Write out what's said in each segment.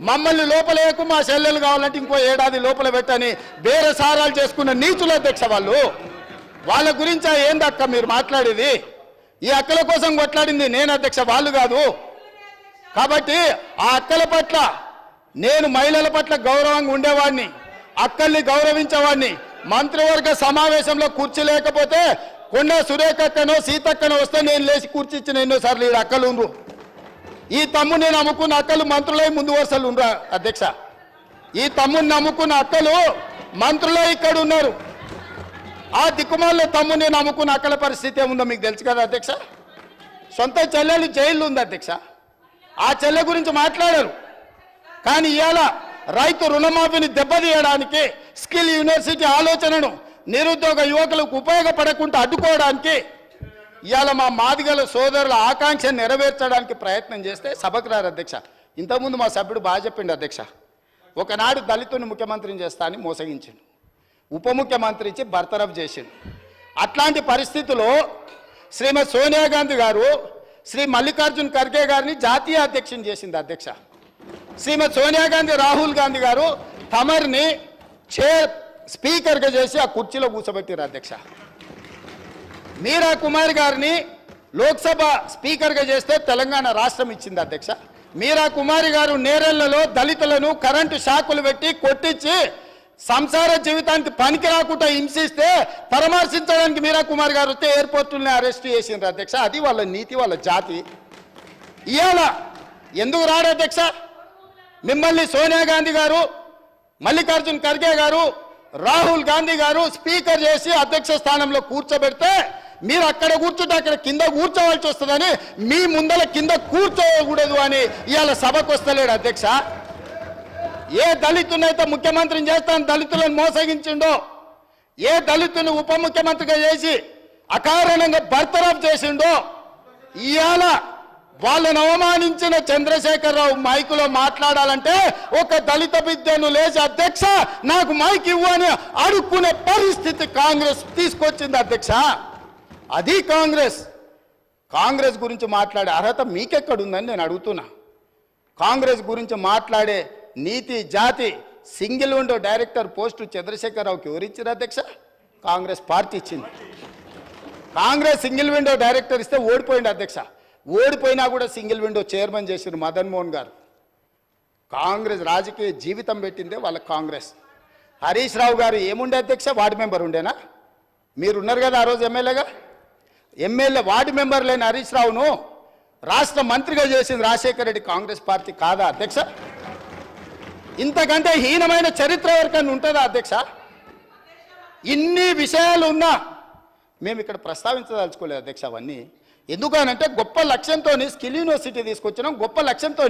మమ్మల్ని లోపలేకు మా చెల్లెలు కావాలంటే ఇంకో ఏడాది లోపల పెట్టని వేరే సారాలు చేసుకున్న నీచుల అధ్యక్ష వాళ్ళు. వాళ్ళ గురించి ఏందక్క మీరు మాట్లాడేది? ఈ అక్కల కోసం కొట్లాడింది నేను అధ్యక్ష, వాళ్ళు కాదు. కాబట్టి ఆ అక్కల పట్ల నేను మహిళల పట్ల గౌరవంగా ఉండేవాడిని, అక్కల్ని గౌరవించేవాడిని. మంత్రివర్గ సమావేశంలో కుర్చీ లేకపోతే కొండ సురేఖక్కనో సీతక్కనో వస్తే నేను లేచి కూర్చిచ్చిన ఎన్నోసార్లు ఈ అక్కలు ఉండ్రు. ఈ తమ్ముడు నేను నమ్ముకున్న అక్కలు మంత్రులై ముందు వరుసలు ఉండరా అధ్యక్ష. ఈ తమ్ముడిని నమ్ముకున్న అక్కలు మంత్రులై ఇక్కడ ఉన్నారు. ఆ దిక్కుమాల తమ్ముడిని నమ్ముకున్న అక్కల పరిస్థితి ఏముందో మీకు తెలుసు కదా అధ్యక్ష. సొంత చెల్లెలు జైల్లో ఉంది అధ్యక్ష. ఆ చెల్లె గురించి మాట్లాడారు. కానీ ఇవాళ రైతు రుణమాఫీని దెబ్బతీయడానికి, స్కిల్ యూనివర్సిటీ ఆలోచనను నిరుద్యోగ యువకులకు ఉపయోగపడకుండా అడ్డుకోవడానికి, ఇవాళ మా మాదిగల సోదరుల ఆకాంక్షను నెరవేర్చడానికి ప్రయత్నం చేస్తే సభకు రారు అధ్యక్ష. ఇంతకుముందు మా సభ్యుడు బాగా చెప్పిండు అధ్యక్ష. ఒకనాడు దళితుని ముఖ్యమంత్రిని చేస్తా అని మోసగించిండు, ఉప ముఖ్యమంత్రి ఇచ్చి బర్తరఫ్ చేసిండు. అట్లాంటి పరిస్థితుల్లో శ్రీమతి సోనియా గాంధీ గారు శ్రీ మల్లికార్జున్ ఖర్గే గారిని జాతీయ అధ్యక్షుని చేసింది అధ్యక్ష. శ్రీమతి సోనియా గాంధీ రాహుల్ గాంధీ గారు తమర్ని స్పీకర్గా చేసి ఆ కుర్చీలో కూర్చోబెట్టారు అధ్యక్ష. మీరా కుమార్ గారిని లోక్సభ స్పీకర్గా చేస్తే తెలంగాణ రాష్ట్రం ఇచ్చింది అధ్యక్ష. మీరా కుమారి గారు నేరెళ్లలో దళితులను కరెంటు షాకులు పెట్టి కొట్టించి సంసార జీవితానికి పనికి రాకుండా హింసిస్తే పరామర్శించడానికి మీరా కుమార్ గారు వస్తే ఎయిర్పోర్టుల్ని అరెస్ట్ చేసిండ్రు అధ్యక్ష. అది వాళ్ళ నీతి, వాళ్ళ జాతి. ఇవాళ ఎందుకు రాడు అధ్యక్ష? మిమ్మల్ని సోనియా గాంధీ గారు, మల్లికార్జున్ ఖర్గే గారు, రాహుల్ గాంధీ గారు స్పీకర్ చేసి అధ్యక్ష స్థానంలో కూర్చోబెడితే మీరు అక్కడ కూర్చుంటే అక్కడ కింద కూర్చోవలసి వస్తుందని మీ ముందల కింద కూర్చోకూడదు అని ఇవాళ సభకు వస్తలేడు అధ్యక్ష. ఏ దళితునైతే ముఖ్యమంత్రిని చేస్తాను దళితులను మోసగించిండో, ఏ దళితుని ఉప ముఖ్యమంత్రిగా చేసి అకారణంగా బర్తరఫ్ చేసిండో, ఇవాళ వాళ్ళను అవమానించిన చంద్రశేఖరరావు మైకులో మాట్లాడాలంటే ఒక దళిత బిడ్డను లేచి అధ్యక్ష నాకు మైక్ ఇవ్వు అని అడుక్కునే పరిస్థితి కాంగ్రెస్ తీసుకొచ్చింది అధ్యక్ష. అది కాంగ్రెస్ గురించి మాట్లాడే అర్హత మీకెక్కడుందని నేను అడుగుతున్నా. కాంగ్రెస్ గురించి మాట్లాడే నీతి, జాతి, సింగిల్ విండో డైరెక్టర్ పోస్టు చంద్రశేఖరరావుకి ఎవరిచ్చారు అధ్యక్ష? కాంగ్రెస్ పార్టీ ఇచ్చింది. కాంగ్రెస్ సింగిల్ విండో డైరెక్టర్ ఇస్తే ఓడిపోయింది అధ్యక్ష. ఓడిపోయినా కూడా సింగిల్ విండో చైర్మన్ చేసిన మదన్ మోహన్ గారు. కాంగ్రెస్ రాజకీయ జీవితం పెట్టిందే వాళ్ళ కాంగ్రెస్. హరీష్ రావు గారు ఏముండే అధ్యక్ష? వార్డు మెంబర్ ఉండేనా? మీరు ఉన్నారు కదా ఆ రోజు ఎమ్మెల్యే వార్డు మెంబర్ లేని హరీష్ రావును రాష్ట్ర మంత్రిగా చేసింది రాజశేఖర రెడ్డి కాంగ్రెస్ పార్టీ కాదా అధ్యక్ష? ఇంతకంటే హీనమైన చరిత్ర ఎవరికన్నా ఉంటుందా అధ్యక్ష? ఇన్ని విషయాలు ఉన్నా మేము ఇక్కడ ప్రస్తావించదలుచుకోలేదు అధ్యక్ష. అవన్నీ ఎందుకనంటే గొప్ప లక్ష్యంతో స్కిల్ యూనివర్సిటీ తీసుకొచ్చినాం, గొప్ప లక్ష్యంతో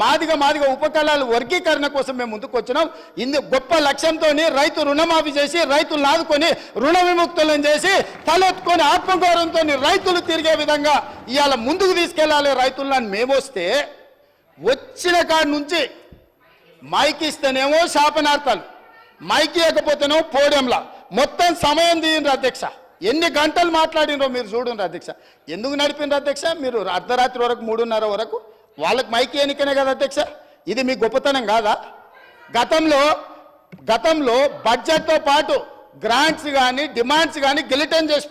మాదిగ ఉపకళాల వర్గీకరణ కోసం మేము ముందుకు వచ్చినాం. గొప్ప లక్ష్యంతో రైతు రుణమాఫీ చేసి రైతులను ఆదుకొని రుణ విముక్తులను చేసి తలెత్తుకొని ఆత్మగౌరవంతో రైతులు తిరిగే విధంగా ఇవాళ ముందుకు తీసుకెళ్ళాలి రైతులను. మేము వస్తే వచ్చిన కాడి నుంచి మైక్ ఇస్తేనేమో శాపనార్థాలు, మైక్ ఇవ్వకపోతేనేమో పోడియంలా మొత్తం సమయం తీయండి అధ్యక్ష. ఎన్ని గంటలు మాట్లాడినరో మీరు చూడండి అధ్యక్ష. ఎందుకు నడిపిండ్రు అధ్యక్ష? మీరు అర్ధరాత్రి వరకు 3:30 వరకు వాళ్ళకి మైక్ ఎన్నికనే కదా అధ్యక్ష. ఇది మీ గొప్పతనం కాదా? గతంలో బడ్జెట్తో పాటు గ్రాంట్స్ కానీ డిమాండ్స్ కానీ గిలిటన్ చేసి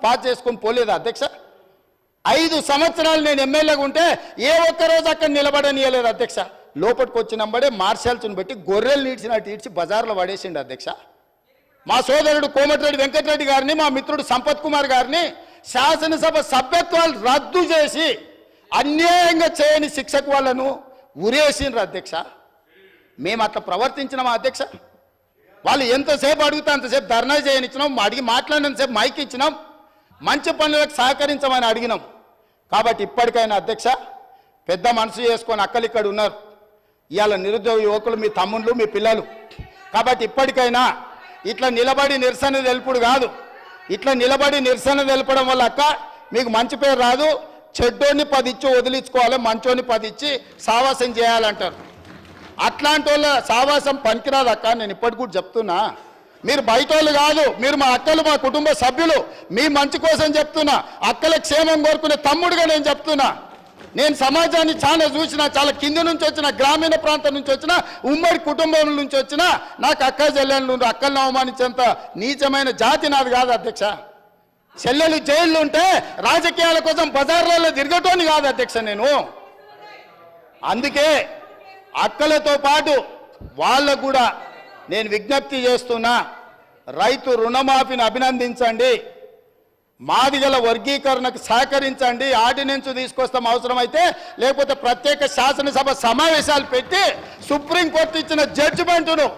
పాస్ చేసుకొని పోలేదా అధ్యక్ష? 5 సంవత్సరాలు నేను ఎమ్మెల్యేగా ఉంటే ఏ ఒక్కరోజు అక్కడ నిలబడనియలేదు అధ్యక్ష. లోపలికి వచ్చినంబడే మార్షల్స్ని బట్టి గొర్రెలు నీడ్చినట్టు ఈడ్చి బజార్లో పడేసిండు అధ్యక్ష. మా సోదరుడు కోమటిరెడ్డి వెంకటరెడ్డి గారిని, మా మిత్రుడు సంపత్ కుమార్ గారిని శాసనసభ సభ్యత్వాలు రద్దు చేసి అన్యాయంగా చేయని శిక్షకు వాళ్ళను ఉరేసిండ్రు అధ్యక్ష. మేము అట్లా ప్రవర్తించినామా అధ్యక్ష? వాళ్ళు ఎంతసేపు అడిగితే అంతసేపు ధర్నా చేయనిచ్చినాం, అడిగి మాట్లాడినంతసేపు మైక్ ఇచ్చినాం, మంచి పనులకు సహకరించమని అడిగినాం. కాబట్టి ఇప్పటికైనా అధ్యక్ష పెద్ద మనసు చేసుకొని అక్కలు ఇక్కడ ఉన్నారు. ఇవాళ నిరుద్యోగ యువకులు మీ తమ్ముళ్ళు, మీ పిల్లలు. కాబట్టి ఇప్పటికైనా ఇట్లా నిలబడి నిరసన తెలుపుడు కాదు. ఇట్లా నిలబడి నిరసన తెలపడం వల్ల అక్క మీకు మంచి పేరు రాదు. చెడ్డోని 10 ఇచ్చి వదిలించుకోవాలి, మంచోని 10 ఇచ్చి సావాసం చేయాలంటారు. అట్లాంటి వాళ్ళ సావాసం పనికిరాదు అక్క. నేను ఇప్పటికి కూడా చెప్తున్నా, మీరు బయట వాళ్ళు కాదు, మీరు మా అక్కలు, మా కుటుంబ సభ్యులు. మీ మంచి కోసం చెప్తున్నా, అక్కల క్షేమం కోరుకునే తమ్ముడుగా నేను చెప్తున్నా. నేను సమాజాన్ని చాలా చూసిన, చాలా కింది నుంచి వచ్చిన, గ్రామీణ ప్రాంతం నుంచి వచ్చిన, ఉమ్మడి కుటుంబం నుంచి వచ్చిన, నాకు అక్క చెల్లెళ్ళు అక్కలను అవమానించేంత నీచమైన జాతి నాది కాదు అధ్యక్ష. చెల్లెలు జైళ్ళు ఉంటే రాజకీయాల కోసం బజార్లలో తిరగటోని కాదు అధ్యక్ష నేను. అందుకే అక్కలతో పాటు వాళ్ళకు కూడా నేను విజ్ఞప్తి చేస్తున్నా, రైతు రుణమాఫీని అభినందించండి, మాదిగల వర్గీకరణకు సహకరించండి, ఆర్డినెన్స్ తీసుకొస్తాం అవసరమైతే, లేకపోతే ప్రత్యేక శాసనసభ సమావేశాలు పెట్టి సుప్రీంకోర్టు ఇచ్చిన జడ్జిమెంటును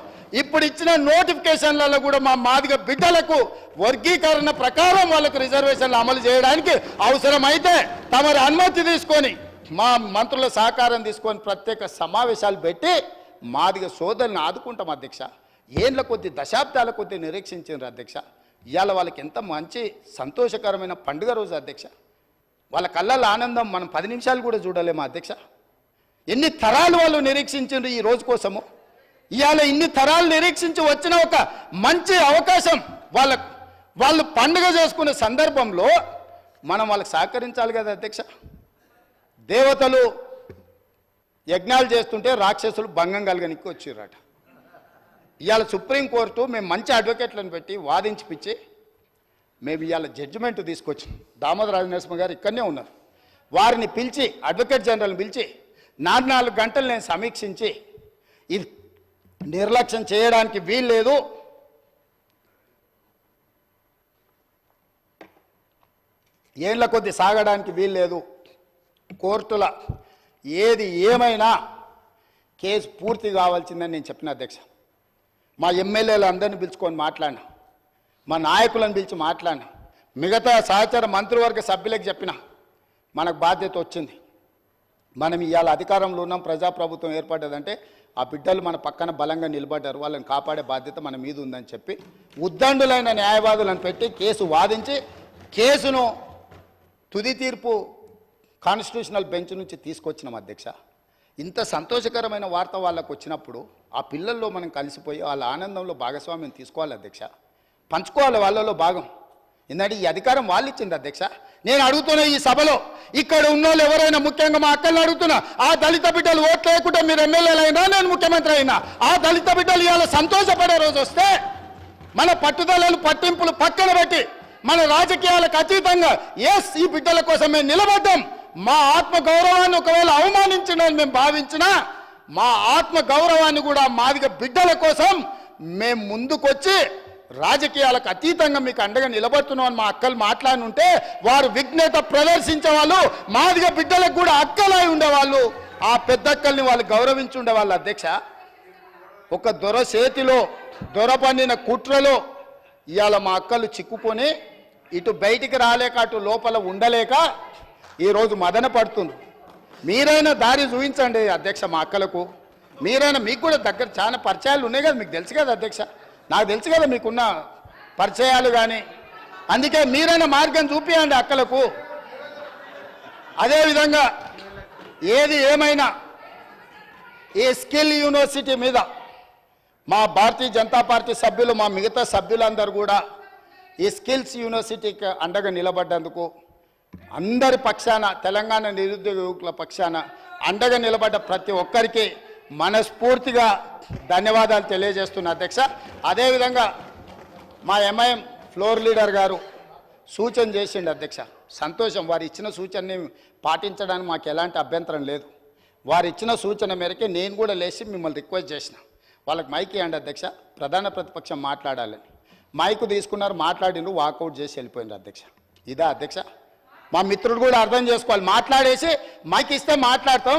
ఇప్పుడు ఇచ్చిన నోటిఫికేషన్లలో కూడా మా మాదిగ బిడ్డలకు వర్గీకరణ ప్రకారం వాళ్ళకు రిజర్వేషన్లు అమలు చేయడానికి అవసరమైతే తమరి అనుమతి తీసుకొని మా మంత్రుల సహకారం తీసుకొని ప్రత్యేక సమావేశాలు పెట్టి మాదిగ సోదరులను ఆదుకుంటాం అధ్యక్ష. ఏళ్ళ కొద్ది దశాబ్దాల కొద్ది నిరీక్షించారు అధ్యక్ష. ఇవాళ వాళ్ళకి ఎంత మంచి సంతోషకరమైన పండుగ రోజు అధ్యక్ష. వాళ్ళ కళ్ళల్లో ఆనందం మనం 10 నిమిషాలు కూడా చూడలేము అధ్యక్ష. ఎన్ని తరాలు వాళ్ళు నిరీక్షించారు ఈ రోజు కోసము. ఇవాళ ఇన్ని తరాలు నిరీక్షించి వచ్చిన ఒక మంచి అవకాశం వాళ్ళు పండుగ చేసుకునే సందర్భంలో మనం వాళ్ళకి సహకరించాలి కదా అధ్యక్ష. దేవతలు యజ్ఞాలు చేస్తుంటే రాక్షసులు భంగం కలగనికి వచ్చిర్రట. ఇవాళ సుప్రీంకోర్టు మేము మంచి అడ్వకేట్లను పెట్టి వాదించిపిచ్చి మేము ఇవాళ జడ్జిమెంట్ తీసుకొచ్చాం. దామోదర రాజనరసింహ గారు ఇక్కడనే ఉన్నారు. వారిని పిలిచి, అడ్వకేట్ జనరల్ని పిలిచి 4 గంటలు నేను సమీక్షించి ఇది నిర్లక్ష్యం చేయడానికి వీల్లేదు, ఏళ్ల కొద్ది సాగడానికి వీల్లేదు, కోర్టుల ఏది ఏమైనా కేసు పూర్తి కావాల్సిందని నేను చెప్పిన అధ్యక్ష. మా ఎమ్మెల్యేలు అందరినీ పిలుచుకొని మాట్లాడినా, మా నాయకులను పిలిచి మాట్లాడినా, మిగతా సహచర మంత్రివర్గ సభ్యులకు చెప్పిన మనకు బాధ్యత వచ్చింది. మనం ఇవాళ అధికారంలో ఉన్నాం, ప్రజాప్రభుత్వం ఏర్పడ్డదంటే ఆ బిడ్డలు మన పక్కన బలంగా నిలబడ్డారు, వాళ్ళని కాపాడే బాధ్యత మన మీద ఉందని చెప్పి ఉద్దండులైన న్యాయవాదులను పెట్టి కేసు వాదించి కేసును తుది తీర్పు కాన్స్టిట్యూషనల్ బెంచ్ నుంచి తీసుకొచ్చినాం అధ్యక్ష. ఇంత సంతోషకరమైన వార్త వాళ్ళకు వచ్చినప్పుడు ఆ పిల్లల్లో మనం కలిసిపోయి వాళ్ళ ఆనందంలో భాగస్వామ్యం తీసుకోవాలి అధ్యక్ష, పంచుకోవాలి వాళ్ళలో భాగం. ఎందుకంటే ఈ అధికారం వాళ్ళు ఇచ్చింది అధ్యక్ష. నేను అడుగుతున్న ఈ సభలో ఇక్కడ ఉన్న వాళ్ళు ఎవరైనా, ముఖ్యంగా మా అక్కల్ని అడుగుతున్నా, ఆ దళిత బిడ్డలు ఓట్లు లేకుండా మీరు ఎమ్మెల్యేలు అయినా, నేను ముఖ్యమంత్రి అయినా, ఆ దళిత బిడ్డలు ఇవాళ సంతోషపడే రోజు వస్తే మన పట్టుదలలు పట్టింపులు పక్కన పెట్టి మన రాజకీయాలకు అతీతంగా ఈ బిడ్డల కోసం మేము నిలబడ్డాం. మా ఆత్మ గౌరవాన్ని ఒకవేళ అవమానించడం మేము భావించినా మా ఆత్మ గౌరవాన్ని కూడా మాదిగ బిడ్డల కోసం మేము ముందుకొచ్చి రాజకీయాలకు అతీతంగా మీకు అండగా నిలబడుతున్నామని మా అక్కలు మాట్లాడుంటే వారు విఘ్నత ప్రదర్శించే వాళ్ళు, మాదిగ బిడ్డలకు కూడా అక్కలై ఉండేవాళ్ళు, ఆ పెద్దక్కల్ని వాళ్ళు గౌరవించి ఉండేవాళ్ళు అధ్యక్ష. ఒక దొర చేతిలో దొర పండిన కుట్రలో ఇవాళ మా అక్కలు చిక్కుకొని ఇటు బయటికి రాలేక అటు లోపల ఉండలేక ఈరోజు మదన పడుతుంది. మీరైనా దారి చూపించండి అధ్యక్ష మా అక్కలకు. మీరైనా, మీకు కూడా దగ్గర చాలా పరిచయాలు ఉన్నాయి కదా, మీకు తెలుసు కదా అధ్యక్ష, నాకు తెలుసు కదా మీకున్న పరిచయాలు కానీ, అందుకే మీరైనా మార్గం చూపించండి అక్కలకు. అదేవిధంగా ఏది ఏమైనా ఈ స్కిల్ యూనివర్సిటీ మీద మా భారతీయ జనతా పార్టీ సభ్యులు, మా మిగతా సభ్యులందరూ కూడా ఈ స్కిల్స్ యూనివర్సిటీకి అండగా నిలబడ్డందుకు అందరి పక్షాన, తెలంగాణ నిరుద్యోగ యువకుల పక్షాన అండగా నిలబడ్డ ప్రతి ఒక్కరికి మనస్ఫూర్తిగా ధన్యవాదాలు తెలియజేస్తున్నా అధ్యక్ష. అదేవిధంగా మా ఎంఐఎం ఫ్లోర్ లీడర్ గారు సూచన చేసిండు అధ్యక్ష, సంతోషం. వారు ఇచ్చిన సూచనని పాటించడానికి మాకు ఎలాంటి అభ్యంతరం లేదు. వారు ఇచ్చిన సూచన మేరకే నేను కూడా లేచి మిమ్మల్ని రిక్వెస్ట్ చేసిన, వాళ్ళకి మైక్ ఇవ్వండి అధ్యక్ష, ప్రధాన ప్రతిపక్షం మాట్లాడాలని. మైకు తీసుకున్నారు, మాట్లాడిండ్రు, వాకౌట్ చేసి వెళ్ళిపోయిండ్రు అధ్యక్ష. ఇదా అధ్యక్ష? మా మిత్రుడు కూడా అర్థం చేసుకోవాలి, మాట్లాడేసి మైక్ ఇస్తే మాట్లాడతాం,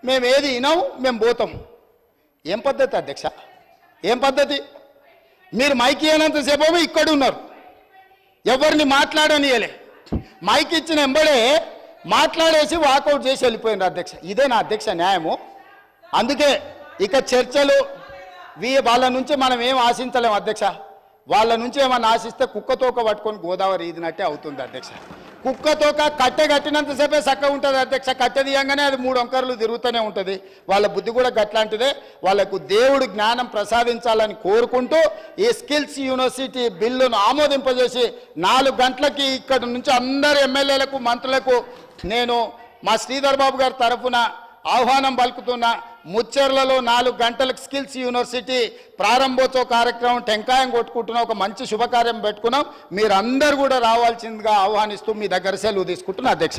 మేము ఏది వినాం, మేము పోతాం. ఏం పద్ధతి అధ్యక్ష? ఏం పద్ధతి? మీరు మైక్ ఇవ్వనంతసేపు ఇక్కడ ఉన్నారు, ఎవరిని మాట్లాడనియలే, మైక్ ఇచ్చిన ఎంబడే మాట్లాడేసి వాకౌట్ చేసి వెళ్ళిపోయినారు అధ్యక్ష. ఇదే నా అధ్యక్ష న్యాయము. అందుకే ఇక చర్చలు వాళ్ళ నుంచి మనం ఏం ఆశించలేము అధ్యక్ష. వాళ్ళ నుంచి ఏమన్నా ఆశిస్తే కుక్కతోక పట్టుకొని గోదావరి ఈదినట్టే అవుతుంది అధ్యక్ష. కుక్కతోక కట్టె కట్టినంతసేపే చక్కగా ఉంటుంది అధ్యక్ష, కట్టె తీయంగానే అది 3 వంకరలు తిరుగుతూనే ఉంటుంది. వాళ్ళ బుద్ధి కూడా గట్లాంటిదే. వాళ్ళకు దేవుడు జ్ఞానం ప్రసాదించాలని కోరుకుంటూ ఈ స్కిల్స్ యూనివర్సిటీ బిల్లును ఆమోదింపజేసి 4 గంటలకి ఇక్కడ నుంచి అందరు ఎమ్మెల్యేలకు, మంత్రులకు నేను మా శ్రీధర్ బాబు గారి తరఫున ఆహ్వానం పలుకుతున్న ముచ్చెర్లలో 4 గంటలకు స్కిల్స్ యూనివర్సిటీ ప్రారంభోత్సవ కార్యక్రమం టెంకాయం కొట్టుకుంటున్న ఒక మంచి శుభకార్యం పెట్టుకున్నాం. మీరందరూ కూడా రావాల్సిందిగా ఆహ్వానిస్తూ మీ దగ్గర సెలవు తీసుకుంటున్నా అధ్యక్ష.